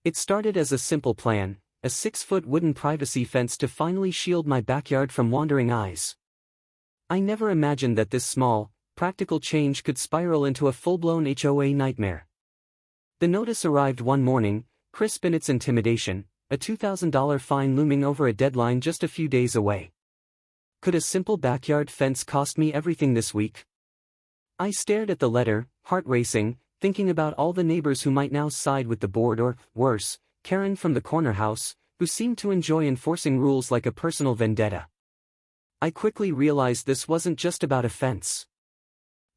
It started as a simple plan, a 6-foot wooden privacy fence to finally shield my backyard from wandering eyes. I never imagined that this small, practical change could spiral into a full-blown HOA nightmare. The notice arrived one morning, crisp in its intimidation, a $2,000 fine looming over a deadline just a few days away. Could a simple backyard fence cost me everything this week? I stared at the letter, heart racing, thinking about all the neighbors who might now side with the board or, worse, Karen from the corner house, who seemed to enjoy enforcing rules like a personal vendetta. I quickly realized this wasn't just about a fence.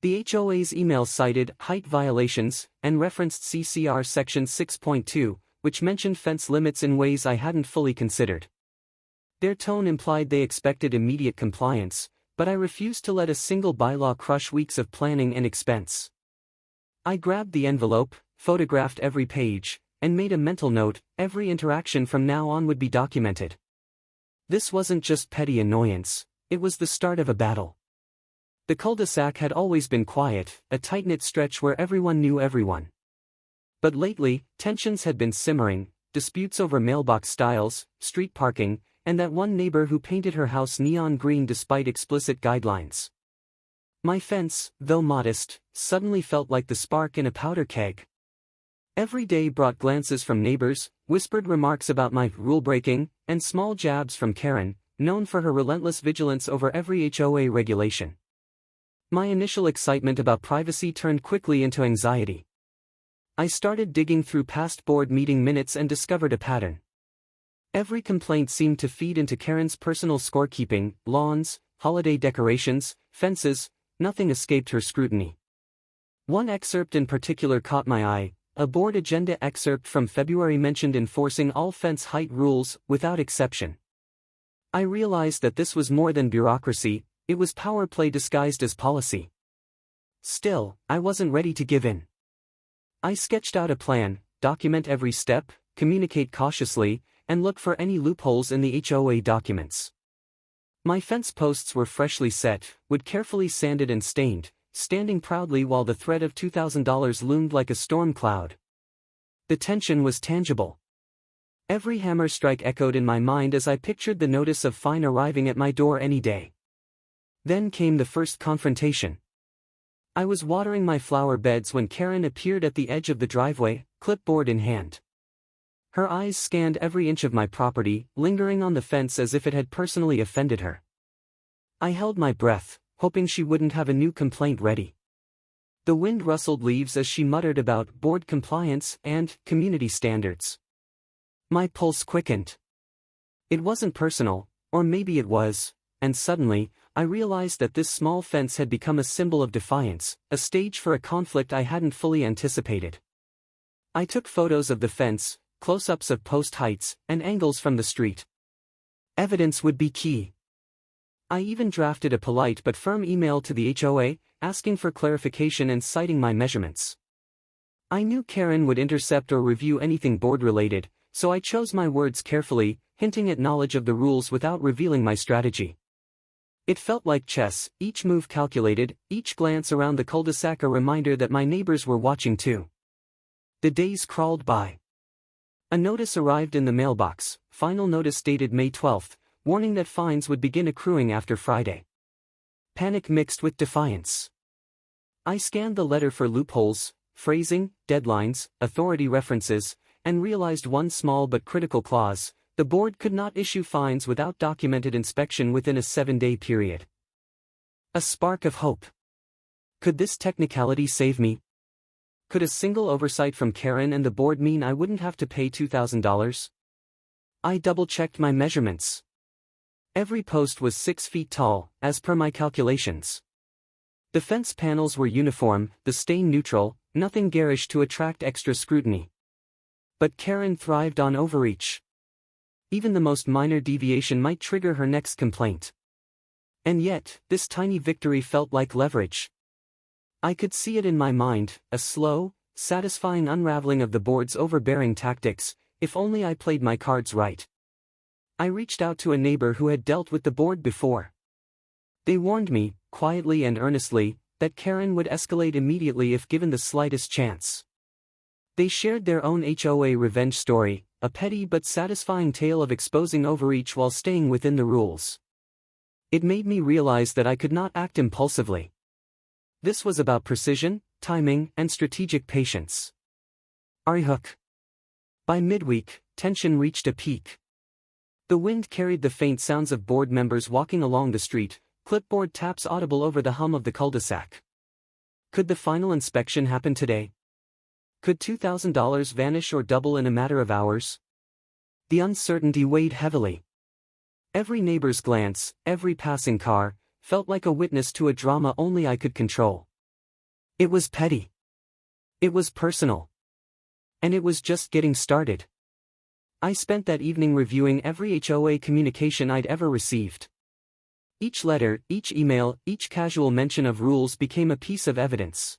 The HOA's email cited height violations and referenced CCR Section 6.2, which mentioned fence limits in ways I hadn't fully considered. Their tone implied they expected immediate compliance, but I refused to let a single bylaw crush weeks of planning and expense. I grabbed the envelope, photographed every page, and made a mental note: every interaction from now on would be documented. This wasn't just petty annoyance, it was the start of a battle. The Cul De Sac had always been quiet, a tight-knit stretch where everyone knew everyone. But lately, tensions had been simmering, disputes over mailbox styles, street parking, and that one neighbor who painted her house neon green despite explicit guidelines. My fence, though modest, suddenly felt like the spark in a powder keg. Every day brought glances from neighbors, whispered remarks about my rule-breaking, and small jabs from Karen, known for her relentless vigilance over every HOA regulation. My initial excitement about privacy turned quickly into anxiety. I started digging through past board meeting minutes and discovered a pattern. Every complaint seemed to feed into Karen's personal scorekeeping: lawns, holiday decorations, fences. Nothing escaped her scrutiny. One excerpt in particular caught my eye. A board agenda excerpt from February mentioned enforcing all fence height rules, without exception. I realized that this was more than bureaucracy, it was power play disguised as policy. Still, I wasn't ready to give in. I sketched out a plan: document every step, communicate cautiously, and look for any loopholes in the HOA documents. My fence posts were freshly set, wood carefully sanded and stained, standing proudly while the threat of $2,000 loomed like a storm cloud. The tension was tangible. Every hammer strike echoed in my mind as I pictured the notice of fine arriving at my door any day. Then came the first confrontation. I was watering my flower beds when Karen appeared at the edge of the driveway, clipboard in hand. Her eyes scanned every inch of my property, lingering on the fence as if it had personally offended her. I held my breath, hoping she wouldn't have a new complaint ready. The wind rustled leaves as she muttered about board compliance and community standards. My pulse quickened. It wasn't personal, or maybe it was, and suddenly, I realized that this small fence had become a symbol of defiance, a stage for a conflict I hadn't fully anticipated. I took photos of the fence, close-ups of post heights, and angles from the street. Evidence would be key. I even drafted a polite but firm email to the HOA, asking for clarification and citing my measurements. I knew Karen would intercept or review anything board-related, so I chose my words carefully, hinting at knowledge of the rules without revealing my strategy. It felt like chess, each move calculated, each glance around the Cul De Sac a reminder that my neighbors were watching too. The days crawled by. A notice arrived in the mailbox, final notice dated May 12, warning that fines would begin accruing after Friday. Panic mixed with defiance. I scanned the letter for loopholes, phrasing, deadlines, authority references, and realized one small but critical clause: the board could not issue fines without documented inspection within a 7-day period. A spark of hope. Could this technicality save me? Could a single oversight from Karen and the board mean I wouldn't have to pay $2,000? I double-checked my measurements. Every post was 6 feet tall, as per my calculations. The fence panels were uniform, the stain neutral, nothing garish to attract extra scrutiny. But Karen thrived on overreach. Even the most minor deviation might trigger her next complaint. And yet, this tiny victory felt like leverage. I could see it in my mind, a slow, satisfying unraveling of the board's overbearing tactics, if only I played my cards right. I reached out to a neighbor who had dealt with the board before. They warned me, quietly and earnestly, that Karen would escalate immediately if given the slightest chance. They shared their own HOA revenge story, a petty but satisfying tale of exposing overreach while staying within the rules. It made me realize that I could not act impulsively. This was about precision, timing, and strategic patience. Hook. By midweek, tension reached a peak. The wind carried the faint sounds of board members walking along the street, clipboard taps audible over the hum of the Cul De Sac. Could the final inspection happen today? Could $2,000 vanish or double in a matter of hours? The uncertainty weighed heavily. Every neighbor's glance, every passing car, felt like a witness to a drama only I could control. It was petty. It was personal. And it was just getting started. I spent that evening reviewing every HOA communication I'd ever received. Each letter, each email, each casual mention of rules became a piece of evidence.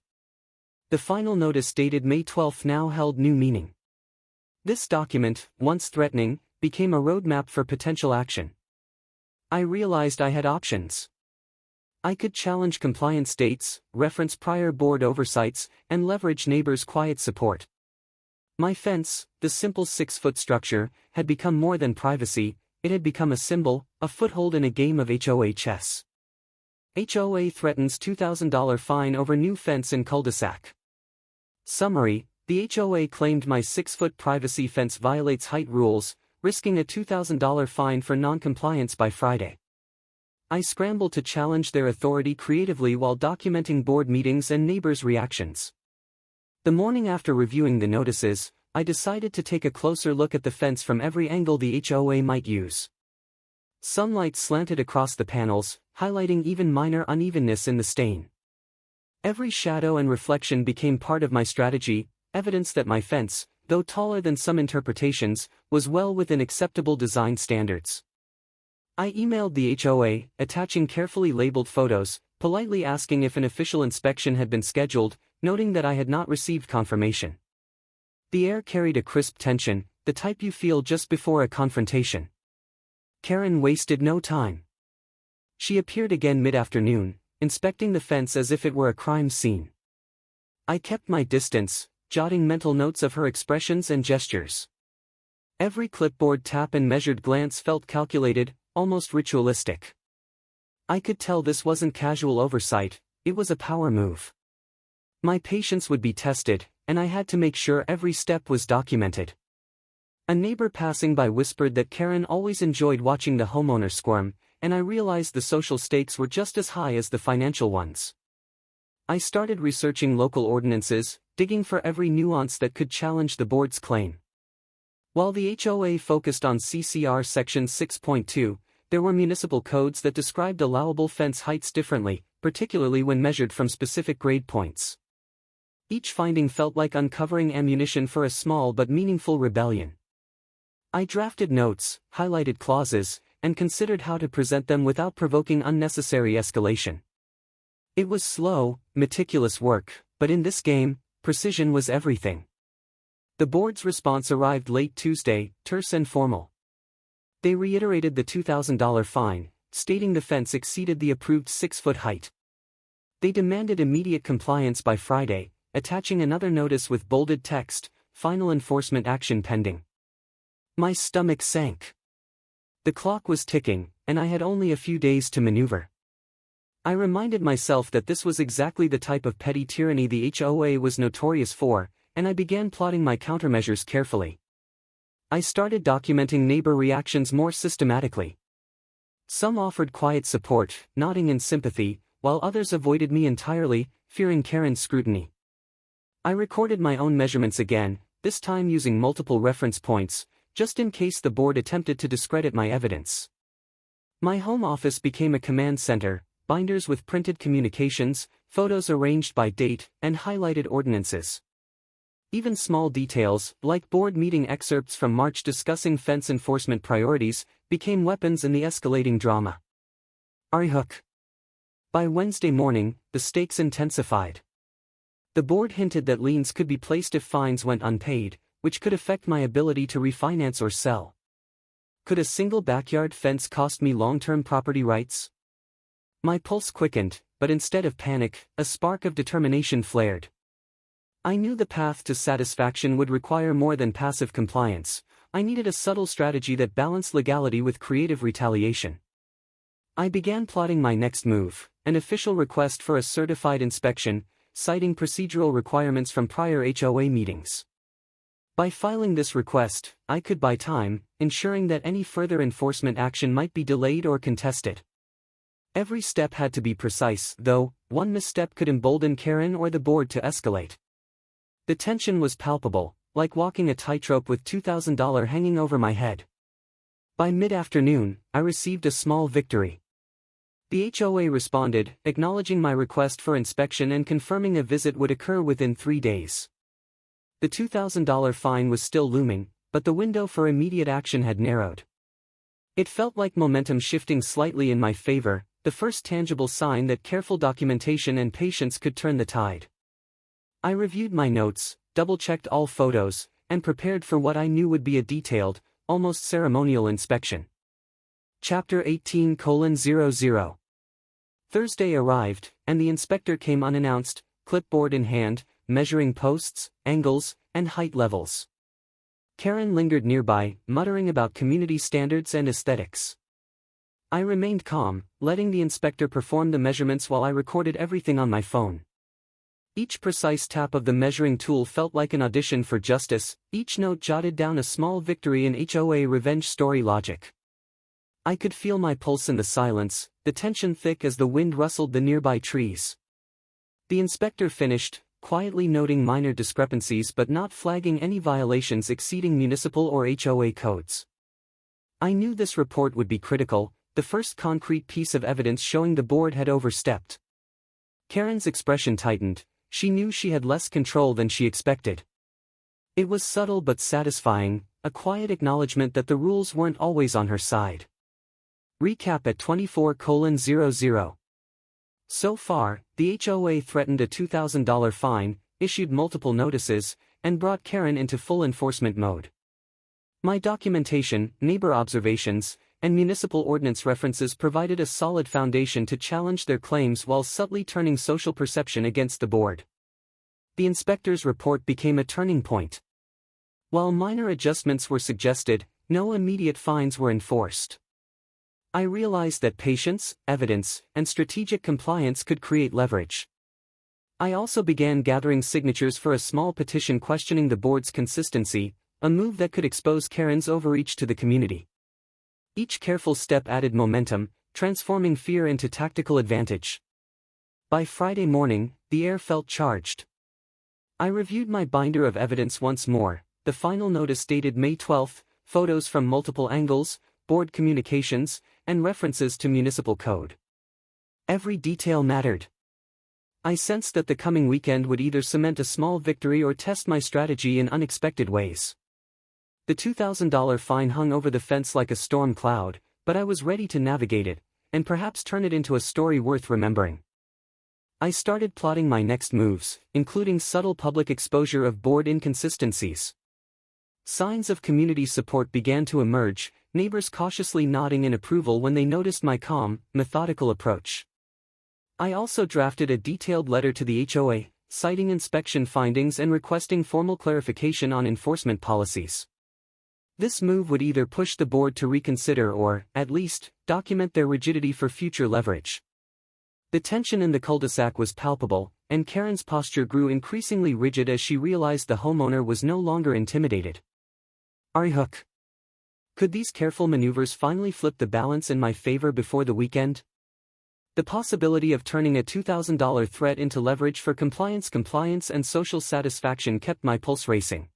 The final notice dated May 12 now held new meaning. This document, once threatening, became a roadmap for potential action. I realized I had options. I could challenge compliance dates, reference prior board oversights, and leverage neighbors' quiet support. My fence, the simple 6-foot structure, had become more than privacy, it had become a symbol, a foothold in a game of HOA chess. HOA threatens $2,000 fine over new fence in Cul De Sac. Summary: the HOA claimed my 6-foot privacy fence violates height rules, risking a $2,000 fine for non-compliance by Friday. I scrambled to challenge their authority creatively while documenting board meetings and neighbors' reactions. The morning after reviewing the notices, I decided to take a closer look at the fence from every angle the HOA might use. Sunlight slanted across the panels, highlighting even minor unevenness in the stain. Every shadow and reflection became part of my strategy, evidence that my fence, though taller than some interpretations, was well within acceptable design standards. I emailed the HOA, attaching carefully labeled photos, politely asking if an official inspection had been scheduled, noting that I had not received confirmation. The air carried a crisp tension, the type you feel just before a confrontation. Karen wasted no time. She appeared again mid-afternoon, inspecting the fence as if it were a crime scene. I kept my distance, jotting mental notes of her expressions and gestures. Every clipboard tap and measured glance felt calculated, almost ritualistic. I could tell this wasn't casual oversight, it was a power move. My patience would be tested, and I had to make sure every step was documented. A neighbor passing by whispered that Karen always enjoyed watching the homeowner squirm, and I realized the social stakes were just as high as the financial ones. I started researching local ordinances, digging for every nuance that could challenge the board's claim. While the HOA focused on CCR Section 6.2, there were municipal codes that described allowable fence heights differently, particularly when measured from specific grade points. Each finding felt like uncovering ammunition for a small but meaningful rebellion. I drafted notes, highlighted clauses, and considered how to present them without provoking unnecessary escalation. It was slow, meticulous work, but in this game, precision was everything. The board's response arrived late Tuesday, terse and formal. They reiterated the $2,000 fine, stating the fence exceeded the approved 6-foot height. They demanded immediate compliance by Friday, attaching another notice with bolded text, "Final enforcement action pending." My stomach sank. The clock was ticking, and I had only a few days to maneuver. I reminded myself that this was exactly the type of petty tyranny the HOA was notorious for, and I began plotting my countermeasures carefully. I started documenting neighbor reactions more systematically. Some offered quiet support, nodding in sympathy, while others avoided me entirely, fearing Karen's scrutiny. I recorded my own measurements again, this time using multiple reference points, just in case the board attempted to discredit my evidence. My home office became a command center, binders with printed communications, photos arranged by date, and highlighted ordinances. Even small details, like board meeting excerpts from March discussing fence enforcement priorities, became weapons in the escalating drama. Hook. By Wednesday morning, the stakes intensified. The board hinted that liens could be placed if fines went unpaid, which could affect my ability to refinance or sell. Could a single backyard fence cost me long-term property rights? My pulse quickened, but instead of panic, a spark of determination flared. I knew the path to satisfaction would require more than passive compliance. I needed a subtle strategy that balanced legality with creative retaliation. I began plotting my next move, an official request for a certified inspection, citing procedural requirements from prior HOA meetings. By filing this request, I could buy time, ensuring that any further enforcement action might be delayed or contested. Every step had to be precise, though. One misstep could embolden Karen or the board to escalate. The tension was palpable, like walking a tightrope with $2,000 hanging over my head. By mid-afternoon, I received a small victory. The HOA responded, acknowledging my request for inspection and confirming a visit would occur within 3 days. The $2,000 fine was still looming, but the window for immediate action had narrowed. It felt like momentum shifting slightly in my favor, the first tangible sign that careful documentation and patience could turn the tide. I reviewed my notes, double-checked all photos, and prepared for what I knew would be a detailed, almost ceremonial inspection. Chapter 18:00. Thursday arrived, and the inspector came unannounced, clipboard in hand, measuring posts, angles, and height levels. Karen lingered nearby, muttering about community standards and aesthetics. I remained calm, letting the inspector perform the measurements while I recorded everything on my phone. Each precise tap of the measuring tool felt like an audition for justice, each note jotted down a small victory in HOA revenge story logic. I could feel my pulse in the silence, the tension thick as the wind rustled the nearby trees. The inspector finished, quietly noting minor discrepancies but not flagging any violations exceeding municipal or HOA codes. I knew this report would be critical, the first concrete piece of evidence showing the board had overstepped. Karen's expression tightened. She knew she had less control than she expected. It was subtle but satisfying, a quiet acknowledgement that the rules weren't always on her side. Recap at 24:00. So far, the HOA threatened a $2,000 fine, issued multiple notices, and brought Karen into full enforcement mode. My documentation, neighbor observations, and municipal ordinance references provided a solid foundation to challenge their claims while subtly turning social perception against the board. The inspector's report became a turning point. While minor adjustments were suggested, no immediate fines were enforced. I realized that patience, evidence, and strategic compliance could create leverage. I also began gathering signatures for a small petition questioning the board's consistency, a move that could expose Karen's overreach to the community. Each careful step added momentum, transforming fear into tactical advantage. By Friday morning, the air felt charged. I reviewed my binder of evidence once more, the final notice dated May 12, photos from multiple angles, board communications, and references to municipal code. Every detail mattered. I sensed that the coming weekend would either cement a small victory or test my strategy in unexpected ways. The $2,000 fine hung over the fence like a storm cloud, but I was ready to navigate it, and perhaps turn it into a story worth remembering. I started plotting my next moves, including subtle public exposure of board inconsistencies. Signs of community support began to emerge, neighbors cautiously nodding in approval when they noticed my calm, methodical approach. I also drafted a detailed letter to the HOA, citing inspection findings and requesting formal clarification on enforcement policies. This move would either push the board to reconsider or, at least, document their rigidity for future leverage. The tension in the Cul De Sac was palpable, and Karen's posture grew increasingly rigid as she realized the homeowner was no longer intimidated. Hook. Could these careful maneuvers finally flip the balance in my favor before the weekend? The possibility of turning a $2,000 threat into leverage for compliance and social satisfaction kept my pulse racing.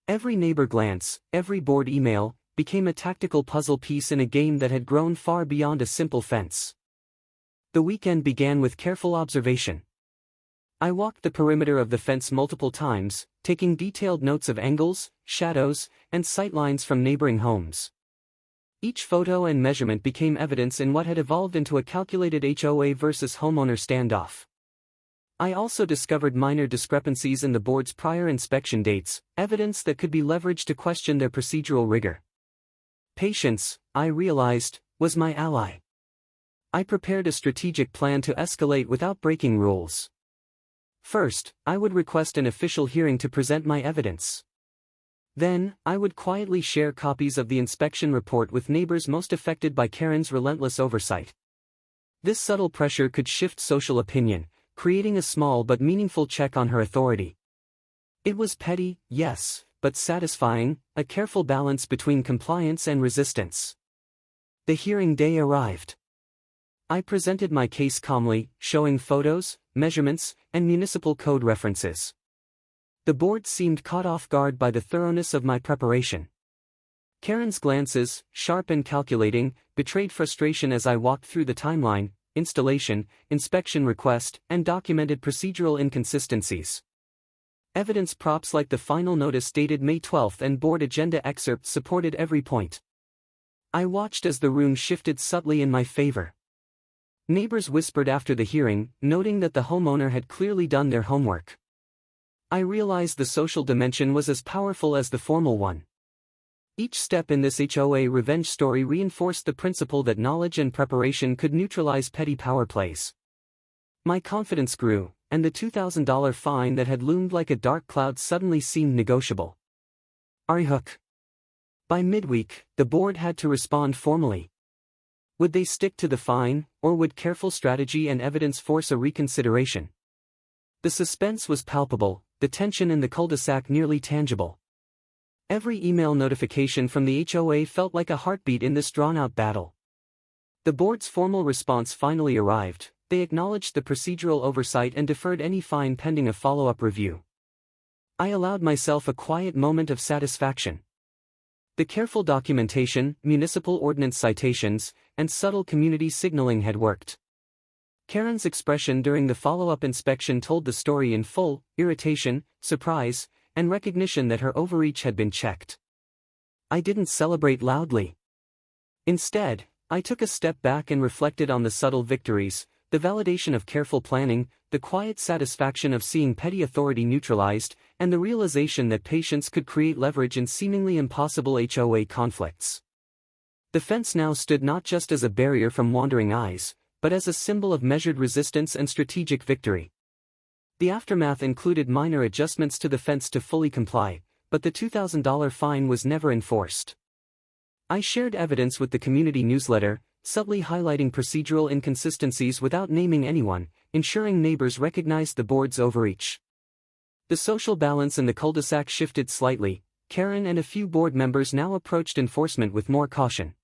Every neighbor glance, every board email, became a tactical puzzle piece in a game that had grown far beyond a simple fence. The weekend began with careful observation. I walked the perimeter of the fence multiple times, taking detailed notes of angles, shadows, and sightlines from neighboring homes. Each photo and measurement became evidence in what had evolved into a calculated HOA versus homeowner standoff. I also discovered minor discrepancies in the board's prior inspection dates, evidence that could be leveraged to question their procedural rigor. Patience, I realized, was my ally. I prepared a strategic plan to escalate without breaking rules. First, I would request an official hearing to present my evidence. Then, I would quietly share copies of the inspection report with neighbors most affected by Karen's relentless oversight. This subtle pressure could shift social opinion, creating a small but meaningful check on her authority. It was petty, yes, but satisfying, a careful balance between compliance and resistance. The hearing day arrived. I presented my case calmly, showing photos, measurements, and municipal code references. The board seemed caught off guard by the thoroughness of my preparation. Karen's glances, sharp and calculating, betrayed frustration as I walked through the timeline, installation, inspection request, and documented procedural inconsistencies. Evidence props like the final notice dated May 12 and board agenda excerpts supported every point. I watched as the room shifted subtly in my favor. Neighbors whispered after the hearing, noting that the homeowner had clearly done their homework. I realized the social dimension was as powerful as the formal one. Each step in this HOA revenge story reinforced the principle that knowledge and preparation could neutralize petty power plays. My confidence grew, and the $2,000 fine that had loomed like a dark cloud suddenly seemed negotiable. Hook. By midweek, the board had to respond formally. Would they stick to the fine, or would careful strategy and evidence force a reconsideration? The suspense was palpable, the tension in the Cul De Sac nearly tangible. Every email notification from the HOA felt like a heartbeat in this drawn-out battle. The board's formal response finally arrived. They acknowledged the procedural oversight and deferred any fine pending a follow-up review. I allowed myself a quiet moment of satisfaction. The careful documentation, municipal ordinance citations, and subtle community signaling had worked. Karen's expression during the follow-up inspection told the story in full: irritation, surprise, and recognition that her overreach had been checked. I didn't celebrate loudly. Instead, I took a step back and reflected on the subtle victories, the validation of careful planning, the quiet satisfaction of seeing petty authority neutralized, and the realization that patience could create leverage in seemingly impossible HOA conflicts. The fence now stood not just as a barrier from wandering eyes, but as a symbol of measured resistance and strategic victory. The aftermath included minor adjustments to the fence to fully comply, but the $2,000 fine was never enforced. I shared evidence with the community newsletter, subtly highlighting procedural inconsistencies without naming anyone, ensuring neighbors recognized the board's overreach. The social balance in the Cul De Sac shifted slightly. Karen and a few board members now approached enforcement with more caution.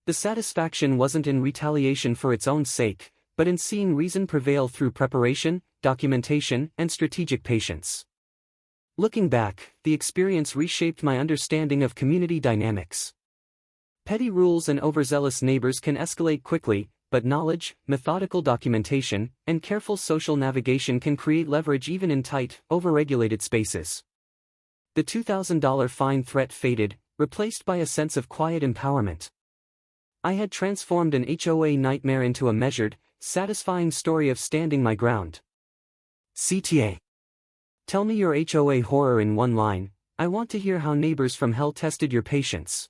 The satisfaction wasn't in retaliation for its own sake, but in seeing reason prevail through preparation, documentation, and strategic patience. Looking back, the experience reshaped my understanding of community dynamics. Petty rules and overzealous neighbors can escalate quickly, but knowledge, methodical documentation, and careful social navigation can create leverage even in tight, overregulated spaces. The $2,000 fine threat faded, replaced by a sense of quiet empowerment. I had transformed an HOA nightmare into a measured, satisfying story of standing my ground. CTA. Tell me your HOA horror in one line. I want to hear how neighbors from hell tested your patience.